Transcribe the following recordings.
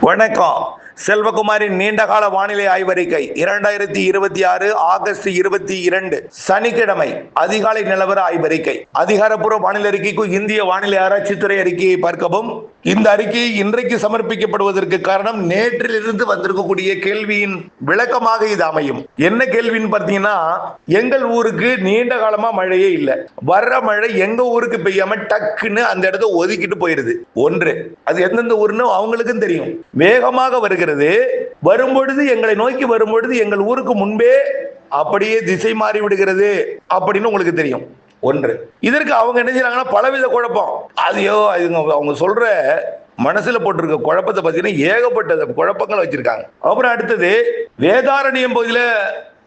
வணக்கம். செல்வகுமாரின் நீண்டகால வானிலை ஆய்வறிக்கை 2026 ஆகஸ்ட் 22 சனிக்கிழமை அதிகாலை நிலவர ஆய்வறிக்கை. அதிகாரப்பூர்வ வானிலை அறிக்கைக்கு இந்திய வானிலை ஆராய்ச்சித்துறை அறிக்கையை பார்க்கவும். இந்த அறிக்கை இன்றைக்கு சமர்ப்பிக்கப்படுவதற்கு காரணம் நேற்றிலிருந்து வந்திருக்கக்கூடிய கேள்வியின் விளக்கமாக இது அமையும். என்ன கேள்வின்னு பார்த்தீங்கன்னா, எங்கள் ஊருக்கு நீண்ட காலமா மழையே இல்லை, வர்ற மழை எங்க ஊருக்கு பெய்யாம டக்குன்னு அந்த இடத்த ஒதுக்கிட்டு போயிருது. ஒன்று, அது எந்தெந்த ஊர்னு அவங்களுக்கும் தெரியும். வேகமாக வருகிறது, வரும்பொழுது எங்களை நோக்கி வரும்பொழுது எங்கள் ஊருக்கு முன்பே அப்படியே திசை மாறி விடுகிறது அப்படின்னு உங்களுக்கு தெரியும். ஒன்று. இதற்கு அவங்க என்ன செய்யறாங்கன்னா பலவித குழப்பம். அதையோ அவங்க சொல்ற மனசுல போட்டிருக்க குழப்பத்தை பார்த்தீங்கன்னா ஏகப்பட்ட குழப்பங்கள் வச்சிருக்காங்க. அப்புறம் அடுத்தது, வேதாரண்யம் பகுதியில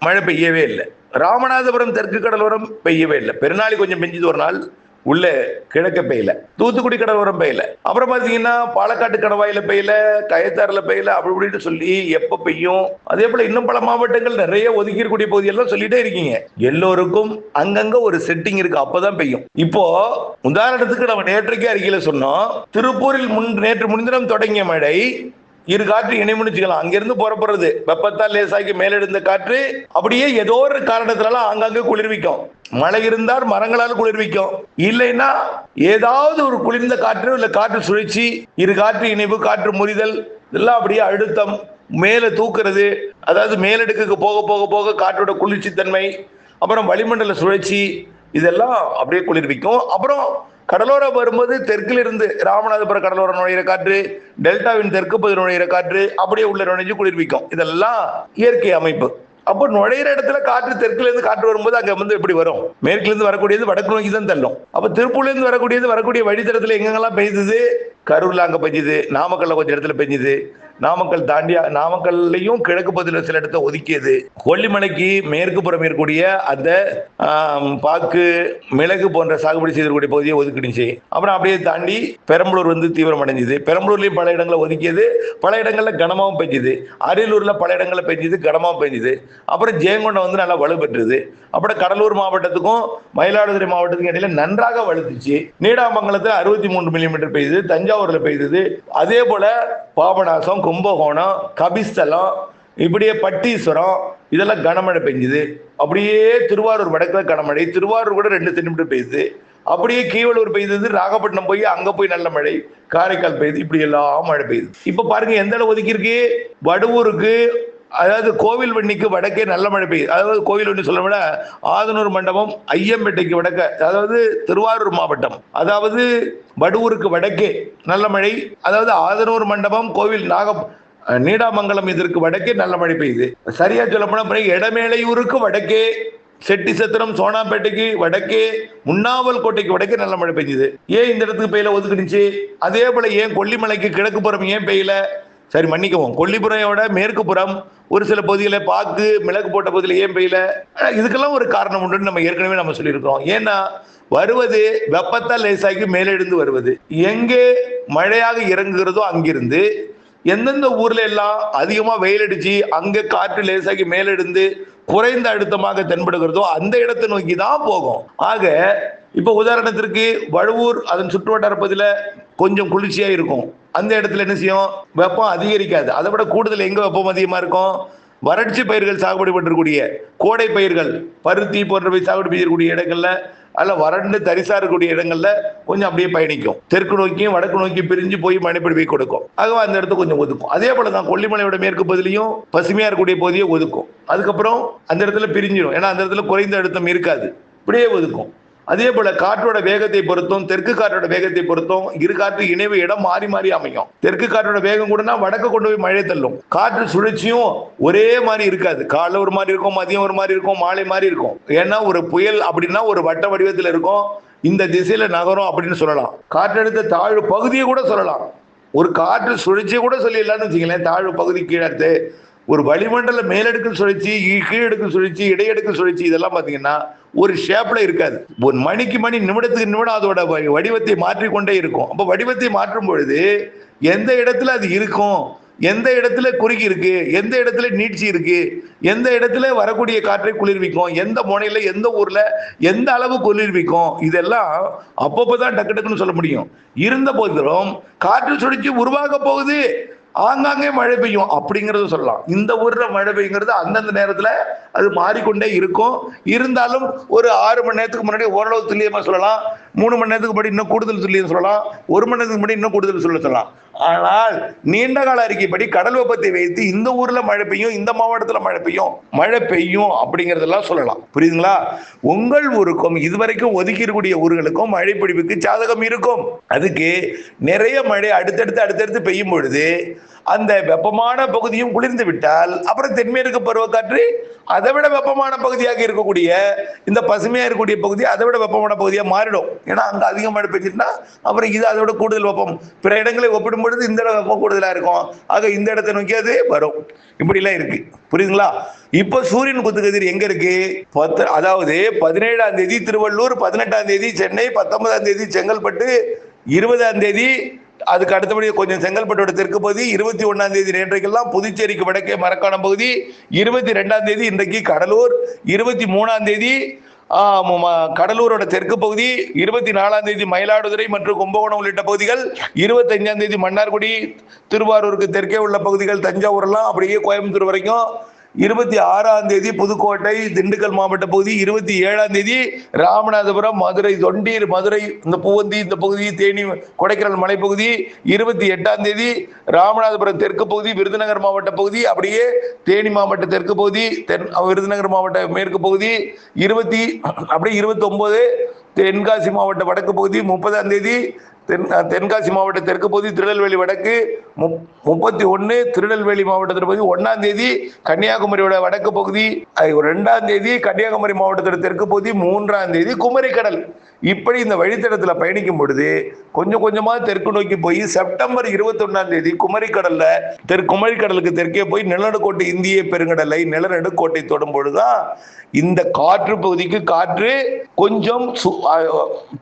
மழை பெய்யவே இல்லை, ராமநாதபுரம் தெற்கு கடலோரம் பெய்யவே இல்லை, பெருநாளி கொஞ்சம் பெஞ்சது ஒரு நாள், உள்ள கிழக்க பெய்யல, தூத்துக்குடி கடலோரம் பெய்யல, அப்புறம் பாத்தீங்கன்னா பாலக்காட்டு கடவாயில பெய்யல, கயத்தாறுல பெய்யல, அப்படி இப்படின்னு சொல்லி எப்ப பெய்யும். அதே போல இன்னும் பல மாவட்டங்கள் நிறைய ஒதுக்கீடு பகுதியெல்லாம் சொல்லிட்டே இருக்கீங்க. எல்லோருக்கும் அங்கங்க ஒரு செட்டிங் இருக்கு, அப்பதான் பெய்யும். இப்போ உதாரணத்துக்கு நம்ம நேற்றைக்கே அறிக்கையில சொன்னோம், திருப்பூரில் நேற்று முன்தினம் தொடங்கிய மழை இரு காற்று இணைமுடிச்சுக்கலாம். அங்கிருந்து புறப்படுறது வெப்பத்தால் லேசாக்கி மேலெடுந்த காற்று அப்படியே ஏதோ ஒரு காரணத்தினால அங்கங்க குளிர்விக்கும். மழை இருந்தால் மரங்களால் குளிர்விக்கும், இல்லைன்னா ஏதாவது ஒரு குளிர்ந்த காற்று இல்ல காற்று சுழற்சி, இரு காற்று இணைவு, காற்று முறிதல், இதெல்லாம் அப்படியே அழுத்தம் மேல தூக்குறது, அதாவது மேலடுக்கு போக போக போக காற்றோட குளிர்ச்சி தன்மை, அப்புறம் வளிமண்டல சுழற்சி, இதெல்லாம் அப்படியே குளிர்விக்கும். அப்புறம் கடலோரம் வரும்போது தெற்கில் இருந்து ராமநாதபுரம் கடலோரம் நுழையிற காற்று, டெல்டாவின் தெற்கு பகுதி நுழையிற காற்று அப்படியே உள்ள நுழைஞ்சு குளிர்விக்கும். இதெல்லாம் இயற்கை அமைப்பு. அப்போ நுழையிற இடத்துல காற்று தெற்குல இருந்து காற்று வரும்போது அங்க வந்து எப்படி வரும்? மேற்குல இருந்து வரக்கூடியது வடக்கு நோக்கி தான் தள்ளும். அப்ப திருப்பூர்ல இருந்து வரக்கூடிய வழித்தடத்துல எங்கெங்கெல்லாம் பெய்யுது? கரூர்ல அங்க பெஞ்சுது, நாமக்கல்ல கொஞ்சம் இடத்துல பெஞ்சுது, நாமக்கல் தாண்டி நாமக்கல்லையும் கிழக்கு பகுதியில் சில இடத்த ஒதுக்கியது, கொல்லிமலைக்கு மேற்கு புறம் இருக்கக்கூடிய அந்த பாக்கு மிளகு போன்ற சாகுபடி செய்யக்கூடிய பகுதியை ஒதுக்கிடுச்சு. அப்புறம் அப்படியே தாண்டி பெரம்பலூர் வந்து தீவிரம் அடைஞ்சுது, பெரம்பலூர்லயும் பல இடங்களை ஒதுக்கியது, பல இடங்கள்ல கனமாவும் பெஞ்சுது, அரியலூர்ல பல இடங்கள்ல பெஞ்சுது, கனமாவும் பெஞ்சுது. அப்புறம் ஜெயங்கொண்டம் வந்து நல்லா வலுப்பெற்றது. அப்புறம் கடலூர் மாவட்டத்துக்கும் மயிலாடுதுறை மாவட்டத்துக்கும் இடையில நன்றாக வலுத்துச்சு. நீடாமங்கலத்தில் 63 மில்லிமீட்டர் பெய்யுது, தஞ்சாவூர்ல பெய்தது. அதே போல பாபநாசம், கும்பகோணம், கபிஸ்தலம், இப்படியே பட்டீஸ்வரம், இதெல்லாம் கனமழை பெஞ்சுது. அப்படியே திருவாரூர் வடக்குல கனமழை, திருவாரூர் கூட 2 சென்டிமீட்டர் பெய்யுது. அப்படியே கீவளூர் பெய்தது, நாகப்பட்டினம் போய் அங்க போய் நல்ல மழை, காரைக்கால் பெய்யுது, இப்படி எல்லாம் மழை பெய்யுது. இப்ப பாருங்க எந்த அளவு ஒதுக்கி இருக்கு. வடுவூருக்கு, அதாவது கோவில்வண்ணிக்கு வடக்கே நல்ல மழை பெய்யுது. அதாவது கோவில்வண்ணி சொல்ல விட ஆதனூர் மண்டபம், ஐயம்பேட்டைக்கு வடக்க, அதாவது திருவாரூர் மாவட்டம், அதாவது வடுவூருக்கு வடக்கே நல்ல மழை, அதாவது ஆதனூர் மண்டபம், கோவில் நீடாமங்கலம் இதற்கு வடக்கே நல்ல மழை பெய்யுது. சரியா சொல்ல போனா எடமேலையூருக்கு வடக்கே, செட்டி சத்திரம் சோனாப்பேட்டைக்கு வடக்கே, முன்னாவல் கோட்டைக்கு வடக்கே நல்ல மழை பெய்யுது. ஏன் இந்த இடத்துக்கு பெய்யல ஒதுக்கிடுச்சு? அதே போல ஏன் கொல்லிமலைக்கு கிழக்கு புறம் ஏன் பெய்யல? சரி மன்னிக்கவும், கொல்லிப்புறையோட மேற்கு புறம் ஒரு சில பகுதிகளை பாக்கு மிளகு போட்ட பகுதியில் ஏன் பெய்யல? இதுக்கெல்லாம் ஒரு காரணம் உண்டு, நம்ம ஏற்கனவே நம்ம சொல்லியிருக்கோம். ஏன்னா வருவது வெப்பத்தால் லேசாக்கி மேலெழுந்து வருவது, எங்கே மழையாக இறங்குகிறதோ அங்கிருந்து எந்தெந்த ஊர்ல எல்லாம் அதிகமா வெயில் அடிச்சு அங்க காற்று லேசாக்கி மேலெழுந்து குறைந்த அழுத்தமாக தென்படுகிறதோ அந்த இடத்தை நோக்கி தான் போகும். ஆக இப்ப உதாரணத்திற்கு வழுவூர் அதன் சுற்றுவட்டார பகுதியில கொஞ்சம் குளிர்ச்சியா இருக்கும், அந்த இடத்துல என்ன செய்யும்? வெப்பம் அதிகரிக்காது. அதை விட கூடுதல் எங்க வெப்பம் அதிகமா இருக்கும்? வறட்சி பயிர்கள் சாகுபடி பண்ணக்கூடிய கோடை பயிர்கள், பருத்தி போன்றவை சாகுபடி செய்யக்கூடிய இடங்கள்ல, அல்ல வறண்டு தரிசா இருக்கக்கூடிய இடங்கள்ல கொஞ்சம் அப்படியே பயணிக்கும். தெற்கு நோக்கியும் வடக்கு நோக்கி பிரிஞ்சு போய் மழைப்பொழிவை கொடுக்கும். ஆகவே அந்த இடத்த கொஞ்சம் ஒதுக்கும். அதே போல தான் கொல்லிமலையோட மேற்கு பகுதியிலையும் பசுமையா இருக்கக்கூடிய பகுதியை ஒதுக்கும். அதுக்கப்புறம் அந்த இடத்துல பிரிஞ்சிடும், ஏன்னா அந்த இடத்துல குறைந்த அழுத்தம் இருக்காது, இப்படியே ஒதுக்கும். அதே போல காற்றோட வேகத்தை பொறுத்தும், தெற்கு காற்றோட வேகத்தை பொறுத்தும் இரு காற்று இணைவு இடம் மாறி மாறி அமையும். தெற்கு காற்றோட வேகம் கூடனா வடக்கு கொண்டு போய் மழை தள்ளும். காற்று சுழற்சியும் ஒரே மாதிரி இருக்காது, காலைல ஒரு மாதிரி இருக்கும், மதியம் ஒரு மாதிரி இருக்கும், மாலை மாதிரி இருக்கும். ஏன்னா ஒரு புயல் அப்படின்னா ஒரு வட்ட வடிவத்தில் இருக்கும், இந்த திசையில நகரும் அப்படின்னு சொல்லலாம். காற்றழுத்த தாழ்வு பகுதியை கூட சொல்லலாம், ஒரு காற்று சுழற்சியை கூட சொல்லிடலாம்னு வச்சுங்களேன். தாழ்வு பகுதி கீழடுத்து ஒரு வளிமண்டல மேலடுக்கு சுழற்சி, கீழடுக்கு சுழற்சி, இடையடுக்கு சுழற்சி, இதெல்லாம் பாத்தீங்கன்னா ஒரு ஷேப்ல இருக்காது. ஒரு மணிக்கு மணி, நிமிடத்துக்கு நிமிடம் அதோட வடிவத்தை மாற்றிக்கொண்டே இருக்கும். அப்ப வடிவத்தை மாற்றும் பொழுது எந்த இடத்துல அது இருக்கும், எந்த இடத்துல குறுகி இருக்கு, எந்த இடத்துல நீட்சி இருக்கு, எந்த இடத்துல வரக்கூடிய காற்றை குளிர்விக்கும், எந்த முனையில எந்த ஊர்ல எந்த அளவு குளிர்விக்கும், இதெல்லாம் அப்பப்பதான் டக்கு டக்குன்னு சொல்ல முடியும். இருந்த போதிலும் காற்று சுழற்சி உருவாக போகுது, ஆங்காங்கே மழை பெய்யும் அப்படிங்கறது சொல்லலாம். இந்த ஊர்ல மழை பெய்யுங்கிறது அந்தந்த நேரத்துல அது மாறிக்கொண்டே இருக்கும். இருந்தாலும் ஒரு 6 மணி நேரத்துக்கு முன்னாடி ஓரளவு துல்லியமா சொல்லலாம். 3 மணி நேரத்துக்கு முன்னாடி இன்னும் கூடுதல் துல்லியம் சொல்லலாம். 1 மணி நேரத்துக்கு முன்னாடி இன்னும் கூடுதல் சொல்லலாம். ஆனால் நீண்ட கால அறிக்கைப்படி கடல் வெப்பத்தை வைத்து இந்த ஊர்ல மழை பெய்யும், இந்த மாவட்டத்துல மழை பெய்யும் அப்படிங்கறதெல்லாம் சொல்லலாம். புரியுதுங்களா? உங்கள் ஊருக்கும் இதுவரைக்கும் ஒதுக்கி இருக்கக்கூடிய ஊர்களுக்கும் மழை பொழிவுக்கு சாதகம் இருக்கும். அதுக்கு நிறைய மழை அடுத்தடுத்து பெய்யும் பொழுது அந்த வெப்பமான பகுதியும் குளிர்ந்து விட்டால் அப்புறம் தென்மேற்கு பருவக்காற்று அதை விட வெப்பமான பகுதியாக இருக்கக்கூடிய இந்த பசுமையா இருக்கக்கூடிய பகுதி அதை விட வெப்பமான பகுதியாக மாறிடும். ஏன்னா அங்க அதிக மழை பெஞ்சிட்டுனா அப்புறம் இது அதை விட கூடுதல் வெப்பம், பிற இடங்களை ஒப்பிடும் பொழுது இந்த இடம் வெப்பம் கூடுதலா இருக்கும். ஆக இந்த இடத்தை நோக்கி அது வரும். இப்படி எல்லாம் இருக்கு. புரியுதுங்களா? இப்ப சூரியன் குத்துக்கதிர் எங்க இருக்கு? அதாவது 17ஆம் தேதி திருவள்ளூர், 18ஆம் தேதி சென்னை, 19ஆம் தேதி செங்கல்பட்டு, 20ஆம் தேதி அதுக்கு அடுத்தபடி கொஞ்சம் செங்கல்பட்டோட தெற்கு பகுதி, 21ஆம் தேதி நேற்றைக்கெல்லாம் புதுச்சேரிக்கு வடக்கே மரக்காணம் பகுதி, 22ஆம் தேதி இன்றைக்கு கடலூர், 23ஆம் தேதி கடலூரோட தெற்கு பகுதி, 24ஆம் தேதி மயிலாடுதுறை மற்றும் கும்பகோணம் உள்ளிட்ட பகுதிகள், 25ஆம் தேதி மன்னார்குடி, திருவாரூருக்கு தெற்கே உள்ள பகுதிகள், தஞ்சாவூர் எல்லாம் அப்படியே கோயம்புத்தூர் வரைக்கும், 26ஆம் தேதி புதுக்கோட்டை திண்டுக்கல் மாவட்ட பகுதி, 27ஆம் தேதி ராமநாதபுரம், மதுரை, தொண்டீர், மதுரை இந்த பூவந்தி இந்த பகுதி, தேனி கொடைக்கானல் மலைப்பகுதி, 28ஆம் தேதி ராமநாதபுரம் தெற்கு பகுதி, விருதுநகர் மாவட்ட பகுதி, அப்படியே தேனி மாவட்ட தெற்கு பகுதி, விருதுநகர் மாவட்ட மேற்கு பகுதி, 29 தென்காசி மாவட்ட வடக்கு பகுதி, 30ஆம் தேதி தென்காசி மாவட்ட தெற்கு பகுதி, திருநெல்வேலி வடக்கு, 31 திருநெல்வேலி மாவட்டத்தில் பகுதி, 1ஆம் தேதி கன்னியாகுமரியோட வடக்கு பகுதி, 2ஆம் தேதி கன்னியாகுமரி மாவட்டத்தோட தெற்கு பகுதி, 3ஆம் தேதி குமரிக்கடல். இப்படி இந்த வழித்தடத்துல பயணிக்கும் பொழுது கொஞ்சம் கொஞ்சமா தெற்கு நோக்கி போய் செப்டம்பர் 21ஆம் தேதி குமரிக்கடலுக்கு தெற்கே போய் நிலநடுக்கோட்டை இந்திய பெருங்கடலை நிலநடுக்கோட்டை தொடும் பொழுதுதான் இந்த காற்று பகுதிக்கு காற்று கொஞ்சம்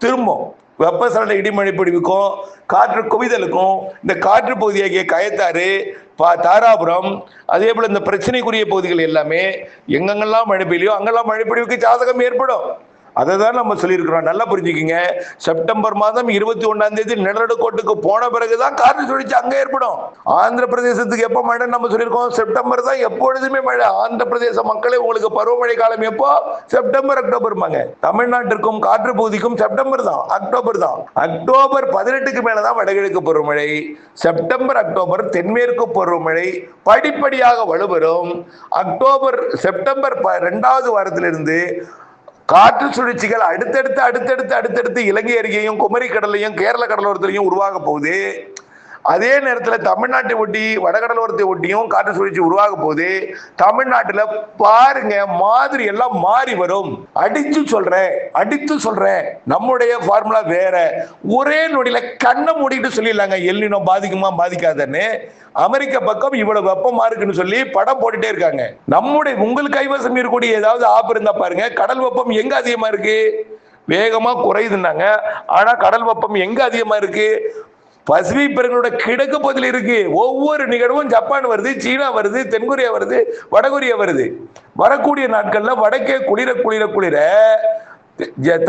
திரும்பும். வெப்பசலன இடிமழை பொழிவுக்கும் காற்று குவிதலுக்கும் இந்த காற்று பகுதியாகிய கயத்தாறு, தாராபுரம், அதே போல இந்த பிரச்சனைக்குரிய பகுதிகள் எல்லாமே எங்கெங்கெல்லாம் மழை பெய்யலையோ அங்கெல்லாம் மழை பொழிவுக்கு சாதகம் ஏற்படும். அதை தான் நம்ம சொல்லியிருக்கிறோம். நல்லா புரிஞ்சுக்கிங்க. செப்டம்பர் மாதம் 21ஆம் தேதி நிலநடுக்கோட்டுக்கு போன பிறகுதான் காற்று சுழற்சி அங்க ஏற்படும். ஆந்திர பிரதேசத்துக்கு எப்ப மழை நம்ம சொல்லியிருக்கோம்? செப்டம்பர் தான் எப்பொழுதுமே மழை. ஆந்திர பிரதேச மக்களே உங்களுக்கு பருவமழை காலம் எப்போ? September October. தமிழ்நாட்டிற்கும் காற்று பகுதிக்கும் செப்டம்பர் தான், அக்டோபர் தான். அக்டோபர் 18க்கு மேலதான் வடகிழக்கு பருவமழை. செப்டம்பர் அக்டோபர் தென்மேற்கு பருவமழை படிப்படியாக வலுப்பெறும். செப்டம்பர் 2வது வாரத்திலிருந்து காற்று சுழற்சிகள் அடுத்தடுத்து இலங்கை அருகேயும் குமரி கடலையும் கேரள கடலோரத்திலையும் உருவாக போகுது. அதே நேரத்தில் தமிழ்நாட்டை ஒட்டி வடகடலோரத்தை ஒட்டியும் காற்று சுழற்சி உருவாக போகுது. தமிழ்நாட்டில் பாருங்க மாதிரி எல்லாம் மாறி வரும். அடித்து சொல்றேன் நம்முடைய ஃபார்முலா வேற. ஒரே நொடியில கண்ணை மூடிட்டு சொல்லிடலாங்க எல்னினோ பாதிக்குமா பாதிக்காதன்னு. அமெரிக்க பக்கம் இவ்வளவு வெப்பமா இருக்குன்னு சொல்லி படம் போட்டுட்டே இருக்காங்க. உங்களுக்கு கைவசம் இருக்கக்கூடிய ஏதாவது ஆப் இருந்தா பாருங்க. கடல் வெப்பம் எங்க அதிகமா இருக்கு? வேகமா குறையுதுன்னாங்க. ஆனா கடல் வெப்பம் எங்க அதிகமா இருக்கு? பசிபிக் பெருங்கடலோட கிழக்கு பகுதியில் இருக்கு. ஒவ்வொரு நிகழ்வும் ஜப்பான் வருது, சீனா வருது, தென்கொரியா வருது, வடகொரியா வருது. வரக்கூடிய நாட்கள்ல வடக்கே குளிர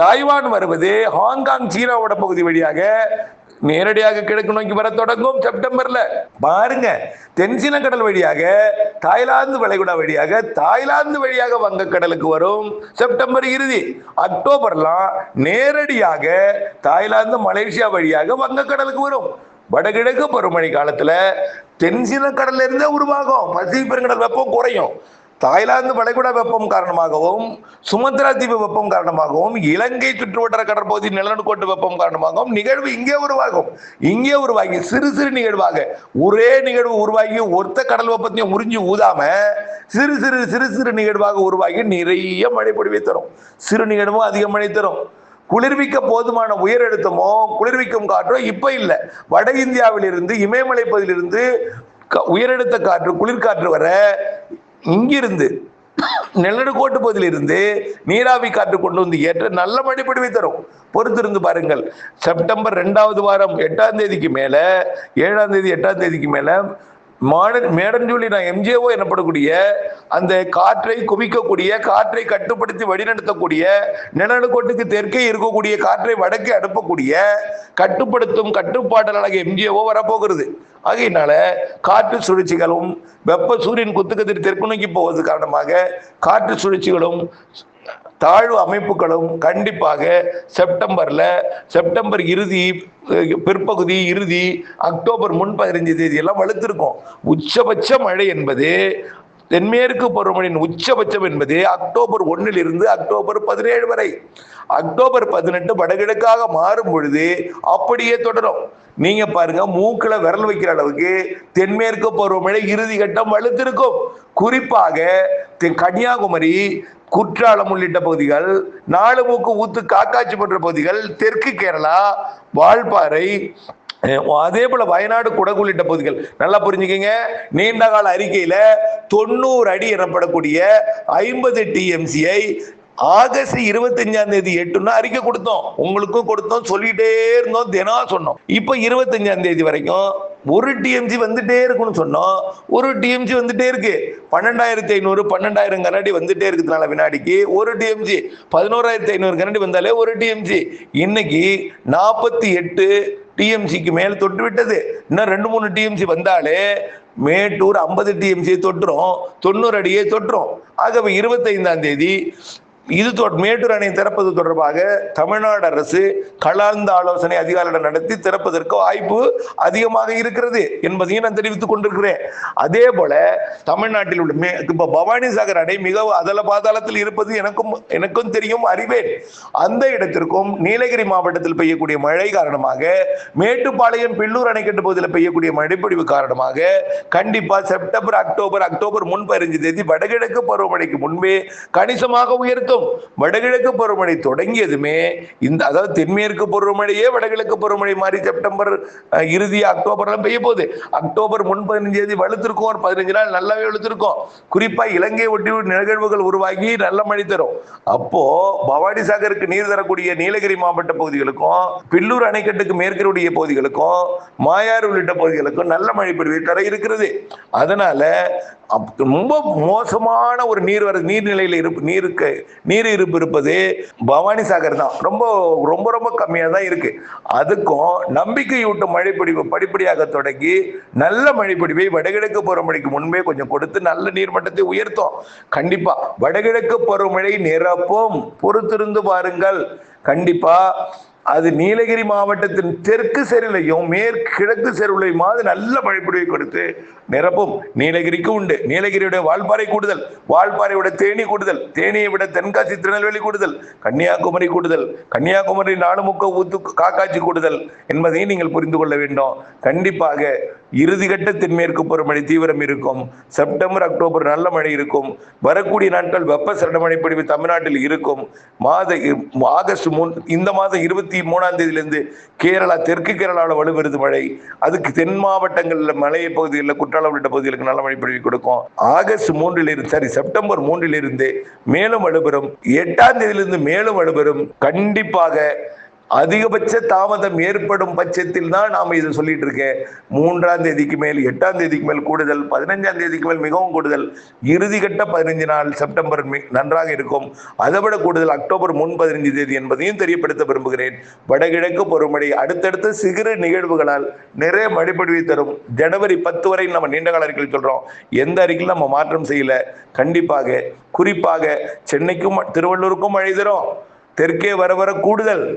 தாய்வான் வருவது, ஹாங்காங் சீனாவோட பகுதி வழியாக நேரடியாக கிழக்கு நோக்கி வர தொடங்கும் செப்டம்பர்ல. பாருங்க, தென்சீன கடல் வழியாக தாய்லாந்து வளைகுடா வழியாக வங்கக்கடலுக்கு வரும் செப்டம்பர் இறுதி. அக்டோபர்லாம் நேரடியாக தாய்லாந்து மலேசியா வழியாக வங்கக்கடலுக்கு வரும். வடகிழக்கு பருவமழை காலத்துல தென்சீன கடல்ல இருந்தே உருவாகும். பசிபிக் பெருங்கடல் வெப்பம் குறையும். தாய்லாந்து வளைகுடா வெப்பம் காரணமாகவும், சுமத்ரா தீவு வெப்பம் காரணமாகவும், இலங்கை சுற்றுவட்டார கடற்பகுதி நிலநடுக்கோட்டு வெப்பம் காரணமாகவும் நிகழ்வு இங்கே உருவாகி சிறு நிகழ்வாக ஒரே நிகழ்வு உருவாகி ஒருத்த கடல் வெப்பத்தையும் உறிஞ்சி ஊதாம சிறு நிகழ்வாக உருவாகி நிறைய மழை பொழிவை தரும். சிறு நிகழ்வும் அதிக மழை தரும். குளிர்விக்க போதுமான உயர் அழுத்தமோ குளிர்விக்கும் காற்றோ இப்ப இல்லை. வட இந்தியாவிலிருந்து இமயமலை பகுதியிலிருந்து உயரழுத்த காற்று குளிர்காற்று வர இங்கிருந்து நிலநடுக்கோட்டு பகுதியில் இருந்து நீராவி காற்று கொண்டு வந்து ஏற்ற நல்ல மழை பொழிவை தரும். பொறுத்திருந்து பாருங்கள். செப்டம்பர் 2வது வாரம் 8ஆம் தேதிக்கு மேல 7ஆம் தேதி 8ஆம் தேதிக்கு மேல மேடன் ஜூலி எம்ஜிஓ எனப்படக்கூடிய அந்த காற்றை குவிக்கக்கூடிய, காற்றை கட்டுப்படுத்தி வழிநடத்தக்கூடிய, நிலநடுக்கோட்டுக்கு தெற்கே இருக்கக்கூடிய காற்றை வடக்கே அனுப்பக்கூடிய கட்டுப்படுத்தும் கட்டுப்பாட்டாளராக எம்ஜிஓ வரப்போகிறது. ஆகையினால காற்று சுழற்சிகளும் வெப்ப சூரியன் குத்துக்கதிர் தெற்கு நோக்கி போவது காரணமாக காற்று சுழற்சிகளும் தாழ்வு அமைப்புகளும் கண்டிப்பாக செப்டம்பர் இறுதி, பிற்பகுதி, இறுதி, அக்டோபர் முன் 15 தேதி எல்லாம் வலுத்திருக்கும். உச்சபட்ச மழை என்பது தென்மேற்கு பருவமழையின் உச்சபட்சம் என்பது அக்டோபர் 1 இருந்து அக்டோபர் 17 வரை. அக்டோபர் 18 வடகிழக்காக மாறும் பொழுது அப்படியே தொடரும். நீங்க பாருங்க, மூக்குல விரல் வைக்கிற அளவுக்கு தென்மேற்கு பருவமழை இறுதி கட்டம் வலுத்திருக்கும். குறிப்பாக கன்னியாகுமரி, குற்றாலம் உள்ளிட்ட பகுதிகள், நாலுமுக்கு ஊத்து, காக்காட்சி போன்ற பகுதிகள், தெற்கு கேரளா, வால்பாறை, அதே போல வயநாடு, குடகு உள்ளிட்ட பகுதிகள். நல்லா புரிஞ்சுக்கங்க, நீண்ட கால அறிக்கையில 90 அடி எனப்படக்கூடிய 50 டிஎம்சியை ஆகஸ்ட் 25ஆம் தேதி எட்டுன்னா அறிக்கை கொடுத்தோம். உங்களுக்கும் கொடுத்தோம், சொல்லிட்டே இருந்தோம், தினம் சொன்னோம். இப்ப 25ஆம் தேதி வரைக்கும் 1 டிஎம்சி வந்துட்டே இருக்குன்னு சொன்னோம். 1 டிஎம்சி வந்துட்டே இருக்கு. 12,500 12,000 கனடி வந்துட்டே இருக்கிறதுனால வினாடிக்கு 1 டிஎம்சி, 11,500 கனடி வந்தாலே 1 டிஎம்சி. இன்னைக்கு 48 டிஎம்சிக்கு மேல் தொட்டு விட்டது. இன்னும் 2-3 டிஎம்சி வந்தாலே மேட்டூர் 50 டிஎம்சியை தொட்டுரும், 90 அடியை தொட்டுரும். ஆகவே 25ஆம் தேதி இது மேட்டூர் அணை திறப்பது தொடர்பாக தமிழ்நாடு அரசு கலந்து ஆலோசனை அதிகாரிகள் நடத்தி திறப்பதற்கு வாய்ப்பு அதிகமாக இருக்கிறது என்பதையும் நான் தெரிவித்துக் கொண்டிருக்கிறேன். அதே போல தமிழ்நாட்டில் உள்ள இப்ப பவானி சாகர் அணை மிக அதல பாதாளத்தில் இருப்பது எனக்கும் தெரியும், அறிவேன். அந்த இடத்திற்கும் நீலகிரி மாவட்டத்தில் பெய்யக்கூடிய மழை காரணமாக, மேட்டுப்பாளையம் பில்லூர் அணைக்கட்டு பகுதியில் பெய்யக்கூடிய மழைப்பொழிவு காரணமாக கண்டிப்பா செப்டம்பர், அக்டோபர் முன் 15 தேதி வடகிழக்கு பருவமழைக்கு முன்பே கணிசமாக உயர்த்தும். வடகிழக்கு பருவமழை தொடங்கியதுமே அதாவது தென்மேற்கு பருவமழையே வடகிழக்கு பருவமழை மாறி செப்டம்பர் இறுதி, அக்டோபர்லாம் பெய்ய போகுது. அக்டோபர் முன் 15 தேதி வலுத்திருக்கும். ஒரு 15 நாள் நல்லாவே வலுத்திருக்கும். குறிப்பா இலங்கை ஒட்டி நிகழ்வுகள் உருவாகி நல்ல மழை தரும். அப்போ பவானி சாகருக்கு நீர் தரக்கூடிய நீலகிரி மாவட்ட பகுதிகளுக்கும், பில்லூர் அணைக்கட்டுக்கு மேற்கக்கூடிய பகுதிகளுக்கும், மாயாறு உள்ளிட்ட பகுதிகளுக்கும் நல்ல மழை பொழிவு தர இருக்கிறது. அதனால ரொம்ப மோசமான ஒரு நீர்நிலையில் நீர் இருப்பு இருப்பது பவானி சாகர் தான். ரொம்ப ரொம்ப ரொம்ப கம்மியா தான் இருக்கு. அதுக்கும் நம்பிக்கையூட்டும் மழைப்பொழிவு படிப்படியாக தொடங்கி நல்ல மழைப்பொழிவை வடகிழக்கு பருவமழைக்கு முன்பே கொஞ்சம் கொடுத்து நல்ல நீர்மட்டத்தை உயர்த்தும். கண்டிப்பா வடகிழக்கு பருவமழை நிரப்பும், பொறுத்திருந்து பாருங்கள். கண்டிப்பா அது நீலகிரி மாவட்டத்தின் தெற்கு செருளையும் மேற்கிழக்கு செருளையும் நல்ல மழைப்பொழிவை கொடுத்து நிரப்பும். நீலகிரிக்கு உண்டு. நீலகிரியுடைய வால்பாறை கூடுதல், வால்பாறையோட தேனி கூடுதல், தேனியை விட தென்காசி திருநெல்வேலி கூடுதல், கன்னியாகுமரி கூடுதல், கன்னியாகுமரி நாலுமுக்க ஊத்து காக்காட்சி கூடுதல் என்பதையும் நீங்கள் புரிந்து கொள்ள வேண்டும். கண்டிப்பாக இறுதிக்கட்ட தென்மேற்கு பருவமழை தீவிரம் இருக்கும். செப்டம்பர், அக்டோபர் நல்ல மழை இருக்கும். வரக்கூடிய நாட்கள் வெப்ப சரண மழைப்பொழிவு தமிழ்நாட்டில் இருக்கும். ஆகஸ்ட் இந்த மாதம் 23ஆம் தேதியிலிருந்து கேரளா, தெற்கு கேரளாவில் வலுப்பெறுது மழை. அதுக்கு தென் மாவட்டங்களில் மலை பகுதிகளில், குற்றாலம் உள்ளிட்ட பகுதிகளுக்கு நல்ல மழை பொழிவு கொடுக்கும். செப்டம்பர் 3 மேலும் வலுப்பெறும். 8ஆம் தேதியிலிருந்து மேலும் வலுப்பெறும். கண்டிப்பாக அதிகபட்ச தாமதம் ஏற்படும் பட்சத்தில் தான் நாம இதை சொல்லிட்டு இருக்கேன். 3ஆம் தேதிக்கு மேல், 8ஆம் தேதிக்கு மேல் கூடுதல், 15ஆம் தேதிக்கு மேல் மிகவும் கூடுதல், இறுதி கட்ட 15 நாள் செப்டம்பர் நன்றாக இருக்கும். அதை விட கூடுதல் அக்டோபர் முன் 15 தேதி என்பதையும் தெரியப்படுத்த விரும்புகிறேன். வடகிழக்கு பருவமழை அடுத்தடுத்த சிறு நிகழ்வுகளால் நிறைய மழைப்பொழிவை தரும். ஜனவரி 10 வரை நம்ம நீண்ட கால அறிக்கையில் சொல்றோம். எந்த அறிக்கையில் நம்ம மாற்றம் செய்யல. கண்டிப்பாக குறிப்பாக சென்னைக்கும் திருவள்ளூருக்கும் மழை தரும். தெற்கே வர கூடுதல்,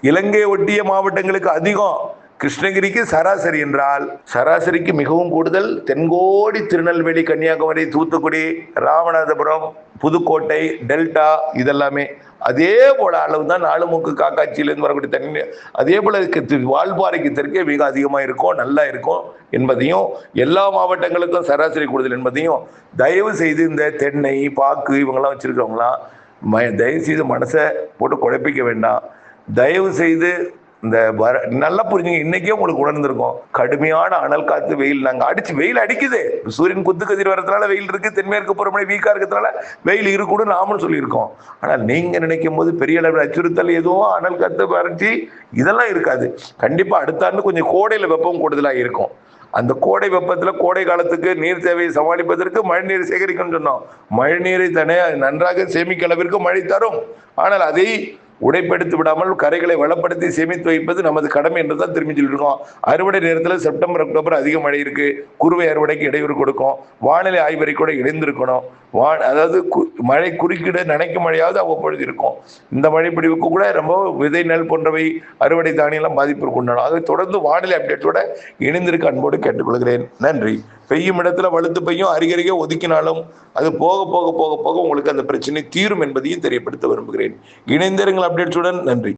இலங்கை ஒட்டிய மாவட்டங்களுக்கு அதிகம், கிருஷ்ணகிரிக்கு சராசரி என்றால் சராசரிக்கு மிகவும் கூடுதல். தென்கோடி, திருநெல்வேலி, கன்னியாகுமரி, தூத்துக்குடி, ராமநாதபுரம், புதுக்கோட்டை, டெல்டா இதெல்லாமே அதே போல அளவு தான். நாலுமுக்கு காக்காட்சியிலிருந்து வரக்கூடிய தண்ணி அதே போல வால்பாறைக்கு தெற்கே மிக அதிகமாக இருக்கும், நல்லா இருக்கும் என்பதையும், எல்லா மாவட்டங்களுக்கும் சராசரி கூடுதல் என்பதையும் தயவு செய்து இந்த தென்னை, பாக்கு இவங்கெல்லாம் வச்சிருக்கவங்களாம் தயவு செய்து மனசை போட்டு குழப்பிக்க வேண்டாம். தயவு செய்து இந்த நல்லா புரிஞ்சுங்க. இன்னைக்கே உங்களுக்கு உணர்ந்திருக்கும். கடுமையான அனல் காத்து, வெயில் வெயில் அடிக்குது. சூரியன் குத்து கதிர் வரதுனால வெயில் இருக்கு. தென்மேற்கு பருவமழை வீக்கா இருக்கிறதுனால வெயில் இருக்குன்னு நாமளும் சொல்லியிருக்கோம். ஆனால் நீங்க நினைக்கும் போது பெரிய அளவில் அச்சுறுத்தல் எதுவும், அனல் காத்து வறட்சி இதெல்லாம் இருக்காது. கண்டிப்பா அடுத்த ஆண்டு கொஞ்சம் கோடையில வெப்பம் கூடுதலா இருக்கும். அந்த கோடை வெப்பத்துல கோடை காலத்துக்கு நீர் தேவையை சமாளிப்பதற்கு மழை நீர் சேகரிக்கணும்னு சொன்னோம். மழை நீரை தானே நன்றாக சேமிக்க அளவிற்கு மழை தரும். ஆனால் அதை உடைப்படுத்தி விடாமல் கரைகளை வளப்படுத்தி சேமித்து வைப்பது நமது கடமை என்றுதான் திரும்பி சொல்லியிருக்கோம். அறுவடை நேரத்தில் செப்டம்பர் அக்டோபர் அதிக மழை இருக்கு, குறுவை அறுவடைக்கு இடையூறு கொடுக்கும். வானிலை ஆய்வறை கூட இணைந்திருக்கணும். அதாவது மழை குறுக்கிட நனைக்கும் மழையாவது அவ்வப்பொழுது இருக்கும். இந்த மழை பிடிவுக்கு கூட ரொம்ப விதை நெல் போன்றவை அறுவடை தானியெல்லாம் பாதிப்பிற்கு உண்டானோம். அதை தொடர்ந்து வானிலை அப்டேட்டோட இணைந்திருக்க அன்போடு கேட்டுக்கொள்கிறேன். நன்றி. பெய்யும் இடத்துல வலுத்து பெய்யும், அருகருகே ஒதுக்கினாலும் அது போக போக போக போக உங்களுக்கு அந்த பிரச்சனை தீரும் என்பதையும் தெரியப்படுத்த விரும்புகிறேன். இணைந்திருங்கள் அப்டேட்ஸுடன். நன்றி.